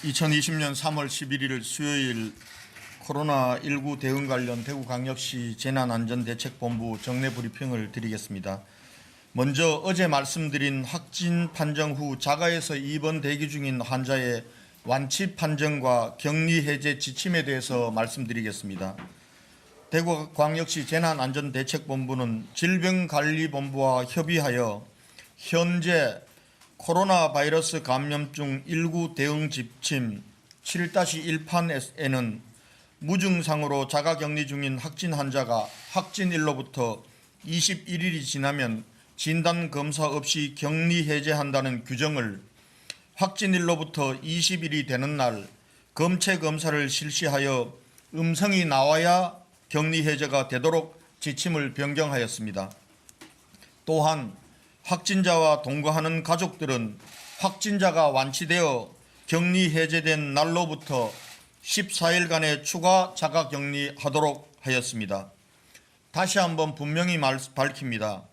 2020년 3월 11일 수요일 코로나19 대응 관련 대구광역시 재난안전대책본부 정례 브리핑을 드리겠습니다. 먼저 어제 말씀드린 확진 판정 후 자가에서 입원 대기 중인 환자의 완치 판정과 격리 해제 지침에 대해서 말씀드리겠습니다. 대구광역시 재난안전대책본부는 질병관리본부와 협의하여 현재 코로나 바이러스 감염증 19 대응 지침 7-1판에는 무증상으로 자가격리 중인 확진 환자가 확진일로부터 21일이 지나면 진단검사 없이 격리 해제한다는 규정을 확진일로부터 20일이 되는 날 검체 검사를 실시하여 음성이 나와야 격리 해제가 되도록 지침을 변경하였습니다. 또한 확진자와 동거하는 가족들은 확진자가 완치되어 격리 해제된 날로부터 14일간의 추가 자가격리하도록 하였습니다. 다시 한번 분명히 밝힙니다.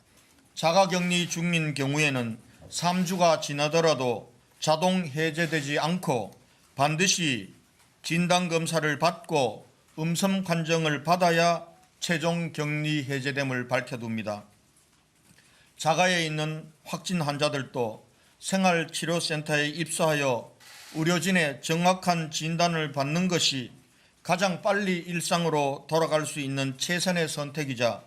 자가격리 중인 경우에는 3주가 지나더라도 자동 해제되지 않고 반드시 진단검사를 받고 음성 판정을 받아야 최종 격리 해제됨을 밝혀둡니다. 자가에 있는 확진 환자들도 생활치료센터에 입소하여 의료진의 정확한 진단을 받는 것이 가장 빨리 일상으로 돌아갈 수 있는 최선의 선택이자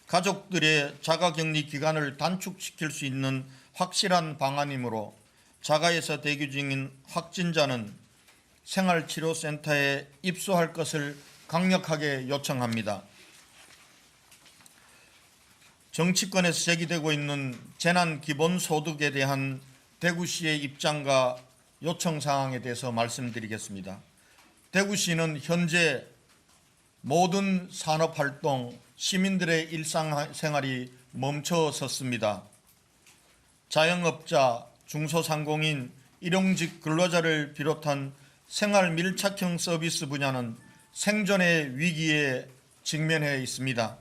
가족들의 자가격리 기간을 단축시킬 수 있는 확실한 방안이므로 자가에서 대기 중인 확진자는 생활치료센터에 입소할 것을 강력하게 요청합니다. 정치권에서 제기되고 있는 재난기본소득에 대한 대구시의 입장과 요청사항에 대해서 말씀드리겠습니다. 대구시는 현재 모든 산업활동, 시민들의 일상생활이 멈춰섰습니다. 자영업자, 중소상공인, 일용직 근로자를 비롯한 생활밀착형 서비스 분야는 생존의 위기에 직면해 있습니다.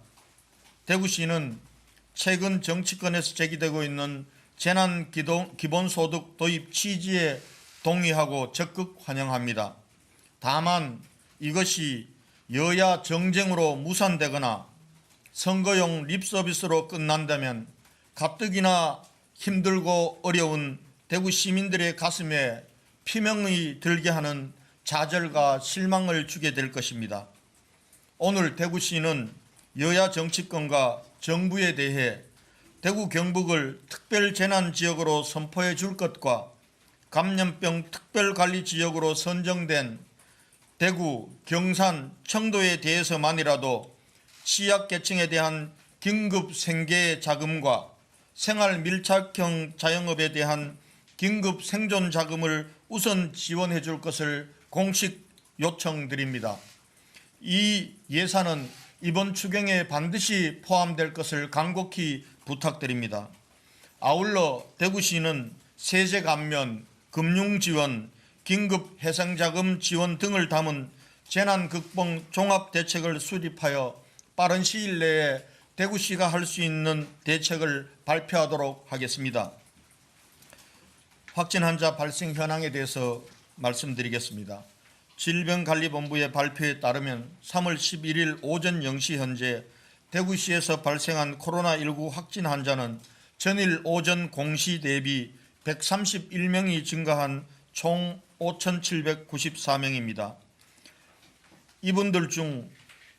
대구시는 최근 정치권에서 제기되고 있는 재난기본소득 도입 취지에 동의하고 적극 환영합니다. 다만 이것이 여야 정쟁으로 무산되거나 선거용 립서비스로 끝난다면 가뜩이나 힘들고 어려운 대구 시민들의 가슴에 피멍이 들게 하는 좌절과 실망을 주게 될 것입니다. 오늘 대구시는 여야 정치권과 정부에 대해 대구 경북을 특별재난지역으로 선포해 줄 것과 감염병 특별관리지역으로 선정된 대구, 경산, 청도에 대해서만이라도 취약계층에 대한 긴급 생계 자금과 생활밀착형 자영업에 대한 긴급 생존 자금을 우선 지원해 줄 것을 공식 요청드립니다. 이 예산은 이번 추경에 반드시 포함될 것을 간곡히 부탁드립니다. 아울러 대구시는 세제 감면, 금융지원, 긴급 해상자금 지원 등을 담은 재난극복 종합대책을 수립하여 빠른 시일 내에 대구시가 할 수 있는 대책을 발표하도록 하겠습니다. 확진 환자 발생 현황에 대해서 말씀드리겠습니다. 질병관리본부의 발표에 따르면 3월 11일 오전 0시 현재 대구시에서 발생한 코로나19 확진 환자는 전일 오전 공시 대비 131명이 증가한 총 5,794명입니다. 이분들 중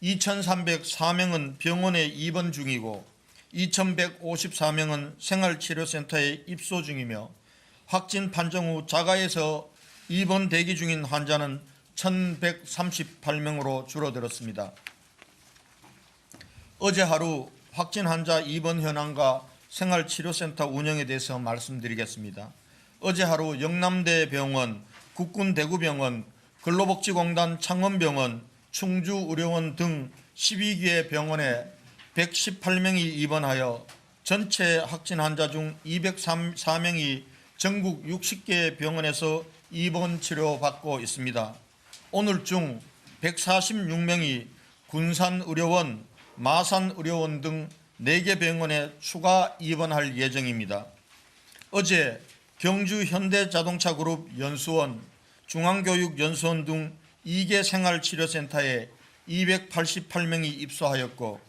2,304명은 병원에 입원 중이고 2,154명은 생활치료센터에 입소 중이며 확진 판정 후 자가에서 입원 대기 중인 환자는 1,138명으로 줄어들었습니다. 어제 하루 확진 환자 입원 현황과 생활치료센터 운영에 대해서 말씀드리겠습니다. 어제 하루 영남대병원, 국군대구병원, 근로복지공단 창원병원, 충주의료원 등 12개 병원에 118명이 입원하여 전체 확진 환자 중 204명이 전국 60개 병원에서 입원 치료받고 있습니다. 오늘 중 146명이 군산의료원, 마산의료원 등 4개 병원에 추가 입원할 예정입니다. 어제 경주 현대자동차그룹 연수원, 중앙교육연수원 등 2개 생활치료센터에 288명이 입소하였고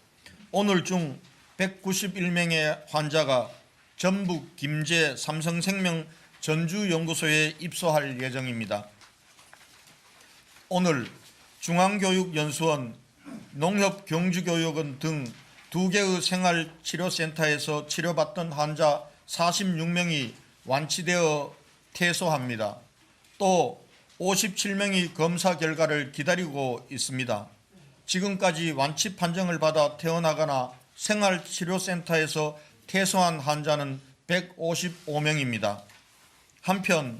오늘 중 191명의 환자가 전북 김제 삼성생명 전주연구소에 입소할 예정입니다. 오늘 중앙교육연수원, 농협경주교육원 등 2개의 생활치료센터에서 치료받던 환자 46명이 완치되어 퇴소합니다. 또 57명이 검사 결과를 기다리고 있습니다. 지금까지 완치 판정을 받아 퇴원하거나 생활치료센터에서 퇴소한 환자는 155명입니다. 한편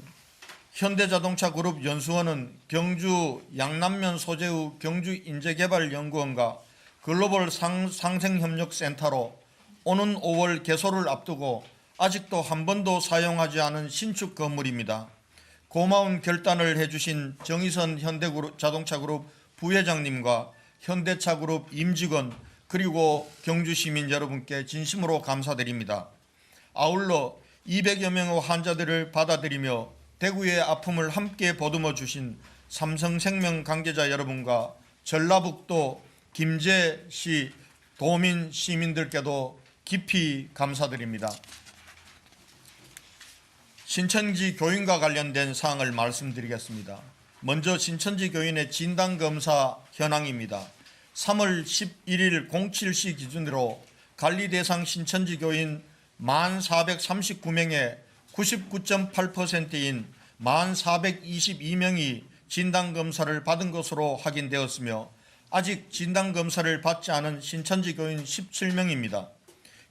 현대자동차그룹 연수원은 경주 양남면 소재의 경주인재개발연구원과 글로벌 상생협력센터로 오는 5월 개소를 앞두고 아직도 한 번도 사용하지 않은 신축 건물입니다. 고마운 결단을 해주신 정의선 현대자동차그룹 부회장님과 현대차그룹 임직원 그리고 경주시민 여러분께 진심으로 감사드립니다. 아울러 200여 명의 환자들을 받아들이며 대구의 아픔을 함께 보듬어 주신 삼성생명 관계자 여러분과 전라북도 김제시 도민 시민들께도 깊이 감사드립니다. 신천지 교인과 관련된 사항을 말씀드리겠습니다. 먼저 신천지 교인의 진단검사 현황입니다. 3월 11일 07시 기준으로 관리 대상 신천지 교인 1439명의 99.8%인 1422명이 진단검사를 받은 것으로 확인되었으며 아직 진단검사를 받지 않은 신천지 교인 17명입니다.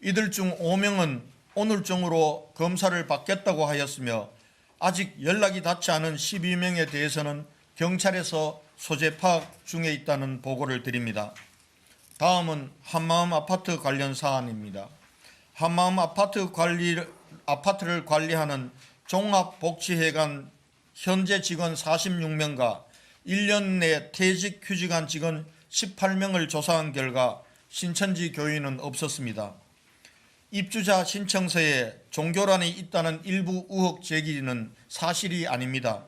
이들 중 5명은 오늘 중으로 검사를 받겠다고 하였으며 아직 연락이 닿지 않은 12명에 대해서는 경찰에서 소재 파악 중에 있다는 보고를 드립니다. 다음은 한마음 아파트 관련 사안입니다. 한마음 아파트를 관리하는 종합복지회관 현재 직원 46명과 1년 내 퇴직 휴직한 직원 18명을 조사한 결과 신천지 교인은 없었습니다. 입주자 신청서에 종교란이 있다는 일부 의혹 제기는 사실이 아닙니다.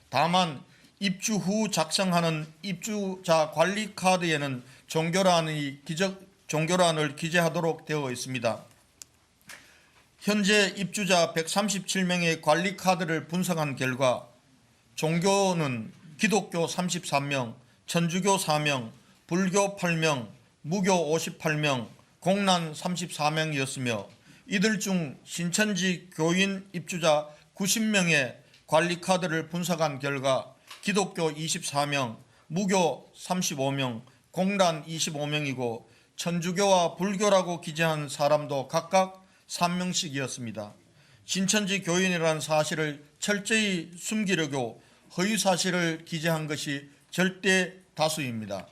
다만 입주 후 작성하는 입주자 관리 카드에는 종교란을 기재하도록 되어 있습니다. 현재 입주자 137명의 관리 카드를 분석한 결과 종교는 기독교 33명, 천주교 4명, 불교 8명, 무교 58명, 공란 34명이었으며 이들 중 신천지 교인 입주자 90명의 관리 카드를 분석한 결과 기독교 24명, 무교 35명, 공란 25명이고 천주교와 불교라고 기재한 사람도 각각 3명씩이었습니다. 신천지 교인이라는 사실을 철저히 숨기려고 허위사실을 기재한 것이 절대 다수입니다.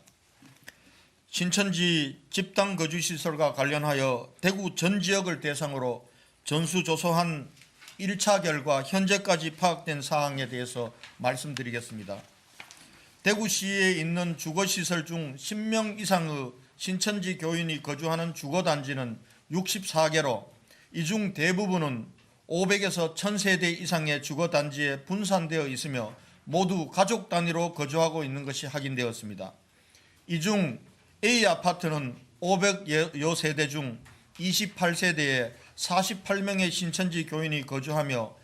신천지 집단거주시설과 관련하여 대구 전 지역을 대상으로 전수조사한 1차 결과 현재까지 파악된 사항에 대해서 말씀드리겠습니다. 대구시에 있는 주거시설 중 10명 이상의 신천지 교인이 거주하는 주거단지는 64개로 이 중 대부분은 500에서 1000세대 이상의 주거단지에 분산되어 있으며 모두 가족 단위로 거주하고 있는 것이 확인되었습니다. 이 중 A아파트는 500여 세대 중 28세대에 48명의 신천지 교인이 거주하며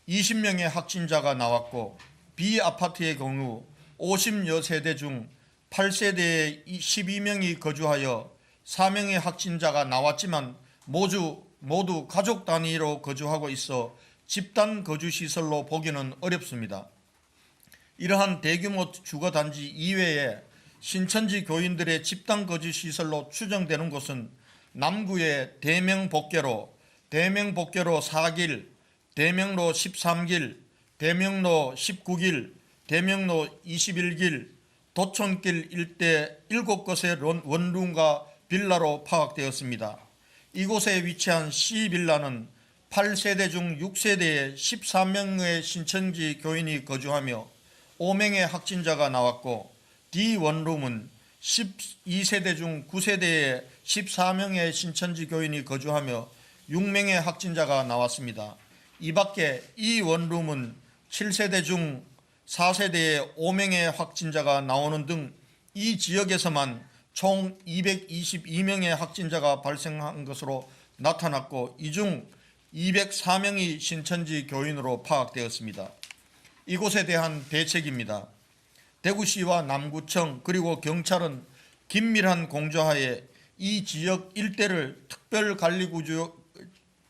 20명의 확진자가 나왔고 B아파트의 경우 50여 세대 중 8세대에 12명이 거주하여 4명의 확진자가 나왔지만 모두 가족 단위로 거주하고 있어 집단 거주시설로 보기는 어렵습니다. 이러한 대규모 주거단지 이외에 신천지 교인들의 집단 거주시설로 추정되는 곳은 남구의 대명복개로 4길, 대명로 13길, 대명로 19길, 대명로 21길, 도촌길 일대 7곳의 원룸과 빌라로 파악되었습니다. 이곳에 위치한 C빌라는 8세대 중 6세대에 13명의 신천지 교인이 거주하며 5명의 확진자가 나왔고 D원룸은 12세대 중 9세대에 14명의 신천지 교인이 거주하며 6명의 확진자가 나왔습니다. 이 밖에 E원룸은 7세대 중 4세대에 5명의 확진자가 나오는 등 이 지역에서만 총 222명의 확진자가 발생한 것으로 나타났고, 이 중 204명이 신천지 교인으로 파악되었습니다. 이곳에 대한 대책입니다. 대구시와 남구청 그리고 경찰은 긴밀한 공조하에 이 지역 일대를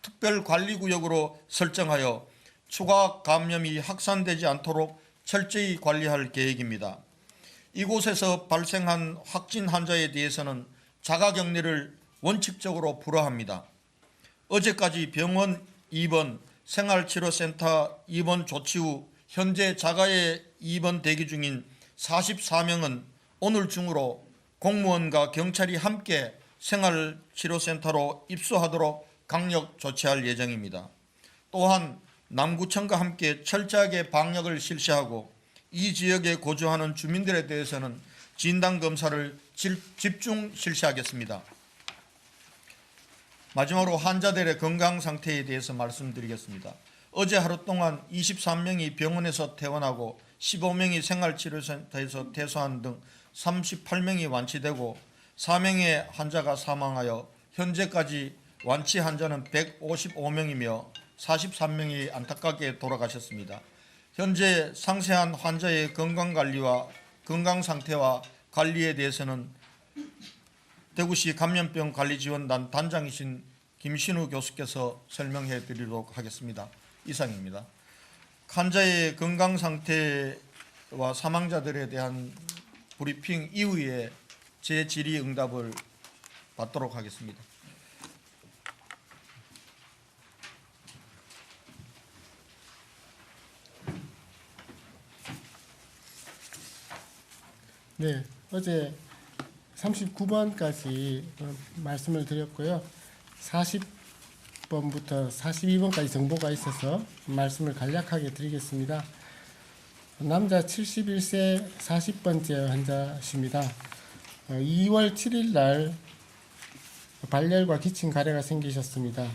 특별관리구역으로 설정하여 추가 감염이 확산되지 않도록 철저히 관리할 계획입니다. 이곳에서 발생한 확진 환자에 대해서는 자가격리를 원칙적으로 불허합니다. 어제까지 병원 입원, 생활치료센터 입원 조치 후 현재 자가에 입원 대기 중인 44명은 오늘 중으로 공무원과 경찰이 함께 생활치료센터로 입소하도록 강력 조치할 예정입니다. 또한 남구청과 함께 철저하게 방역을 실시하고 이 지역에 거주하는 주민들에 대해서는 진단검사를 집중 실시하겠습니다. 마지막으로 환자들의 건강 상태에 대해서 말씀드리겠습니다. 어제 하루 동안 23명이 병원에서 퇴원하고 15명이 생활치료센터에서 퇴소한 등 38명이 완치되고 4명의 환자가 사망하여 현재까지 완치 환자는 155명이며 43명이 안타깝게 돌아가셨습니다. 현재 상세한 환자의 건강관리와 건강 상태와 관리에 대해서는 대구시 감염병관리지원단 단장이신 김신우 교수께서 설명해 드리도록 하겠습니다. 이상입니다. 환자의 건강 상태와 사망자들에 대한 브리핑 이후에 제 질의응답을 받도록 하겠습니다. 네, 어제 39번까지 말씀을 드렸고요. 40번부터 42번까지 정보가 있어서 말씀을 간략하게 드리겠습니다. 남자 71세 40번째 환자십니다. 2월 7일 날 발열과 기침 가래가 생기셨습니다.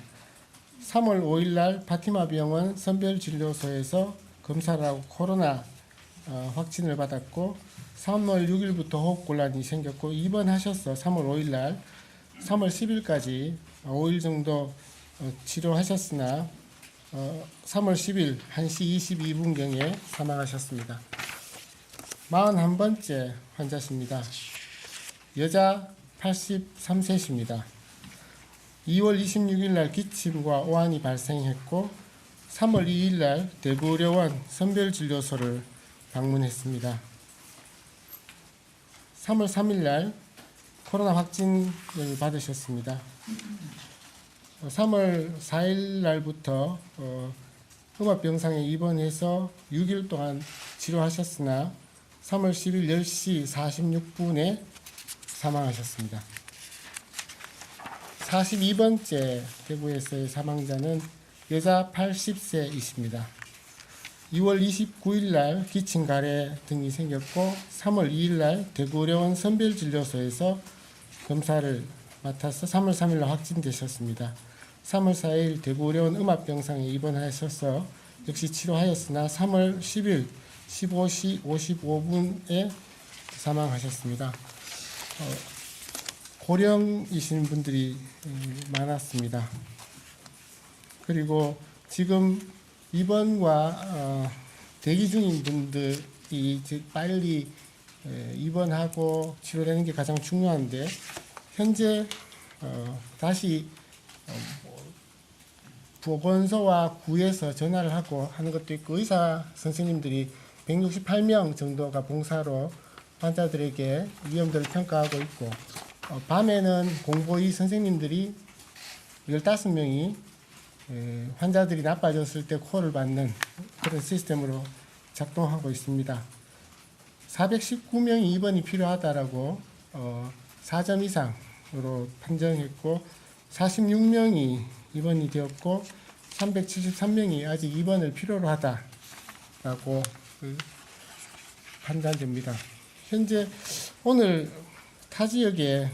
3월 5일 날 파티마 병원 선별진료소에서 검사를 하고 코로나 확진을 받았고 3월 6일부터 호흡곤란이 생겼고 입원하셔서 3월 5일 날 3월 10일까지 5일 정도 치료하셨으나 3월 10일 1시 22분경에 사망하셨습니다. 41번째 환자십니다. 여자 83세십니다. 2월 26일 날 기침과 오한이 발생했고 3월 2일 날 대구의료원 선별진료소를 방문했습니다. 3월 3일 날 코로나 확진을 받으셨습니다. 3월 4일 날부터 음압병상에 입원해서 6일 동안 치료하셨으나 3월 10일 10시 46분에 사망하셨습니다. 42번째 대구에서의 사망자는 여자 80세이십니다. 2월 29일 날 기침 가래 등이 생겼고 3월 2일 날 대구의료원 선별진료소에서 검사를 맡아서 3월 3일 날 확진되셨습니다. 3월 4일 대구의료원 음압병상에 입원하셔서 역시 치료하였으나 3월 10일 15시 55분에 사망하셨습니다. 고령이신 분들이 많았습니다. 그리고 지금 입원과 대기 중인 분들이 빨리 입원하고 치료되는 게 가장 중요한데 현재 다시 보건소와 구에서 전화를 하고 하는 것도 있고 의사 선생님들이 168명 정도가 봉사로 환자들에게 위험도를 평가하고 있고 밤에는 공보의 선생님들이 15명이 환자들이 나빠졌을 때 콜을 받는 그런 시스템으로 작동하고 있습니다. 419명이 입원이 필요하다라고 4점 이상으로 판정했고 46명이 입원이 되었고 373명이 아직 입원을 필요로 하다라고 판단됩니다. 현재 오늘 타 지역에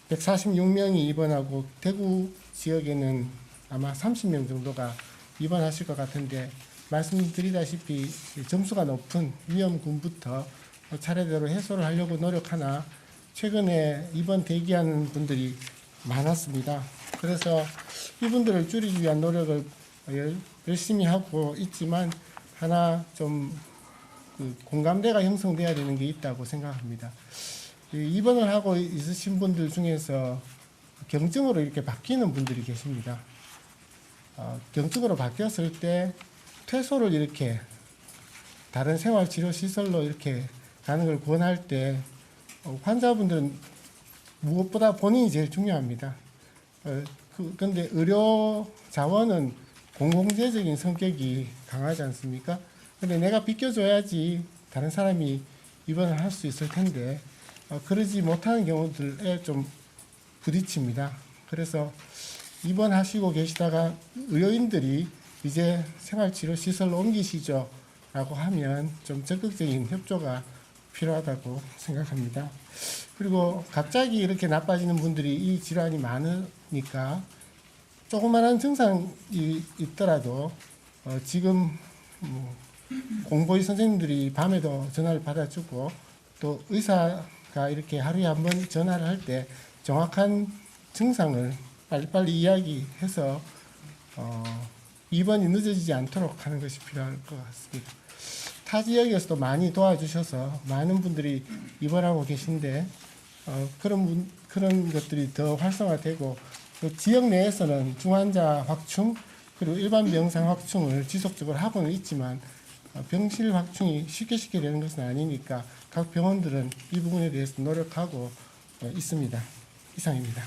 146명이 입원하고 대구 지역에는 아마 30명 정도가 입원하실 것 같은데 말씀드리다시피 점수가 높은 위험군부터 차례대로 해소를 하려고 노력하나 최근에 입원 대기하는 분들이 많았습니다. 그래서 이분들을 줄이기 위한 노력을 열심히 하고 있지만 하나 좀 공감대가 형성돼야 되는 게 있다고 생각합니다. 입원을 하고 있으신 분들 중에서 경증으로 이렇게 바뀌는 분들이 계십니다. 경증으로 바뀌었을 때 퇴소를 이렇게 다른 생활치료시설로 이렇게 가는 걸 권할 때 환자분들은 무엇보다 본인이 제일 중요합니다. 그런데 의료 자원은 공공재적인 성격이 강하지 않습니까? 근데 내가 비켜줘야지 다른 사람이 입원을 할 수 있을 텐데 그러지 못하는 경우들에 좀 부딪힙니다. 그래서 입원하시고 계시다가 의료인들이 이제 생활치료시설로 옮기시죠 라고 하면 좀 적극적인 협조가 필요하다고 생각합니다. 그리고 갑자기 이렇게 나빠지는 분들이 이 질환이 많으니까 조그마한 증상이 있더라도 지금 공보의 선생님들이 밤에도 전화를 받아주고 또 의사가 이렇게 하루에 한 번 전화를 할 때 정확한 증상을 빨리빨리 이야기해서 입원이 늦어지지 않도록 하는 것이 필요할 것 같습니다. 타 지역에서도 많이 도와주셔서 많은 분들이 입원하고 계신데 그런 것들이 더 활성화되고 그 지역 내에서는 중환자 확충 그리고 일반 병상 확충을 지속적으로 하고는 있지만 병실 확충이 쉽게 되는 것은 아니니까 각 병원들은 이 부분에 대해서 노력하고 있습니다. 이상입니다.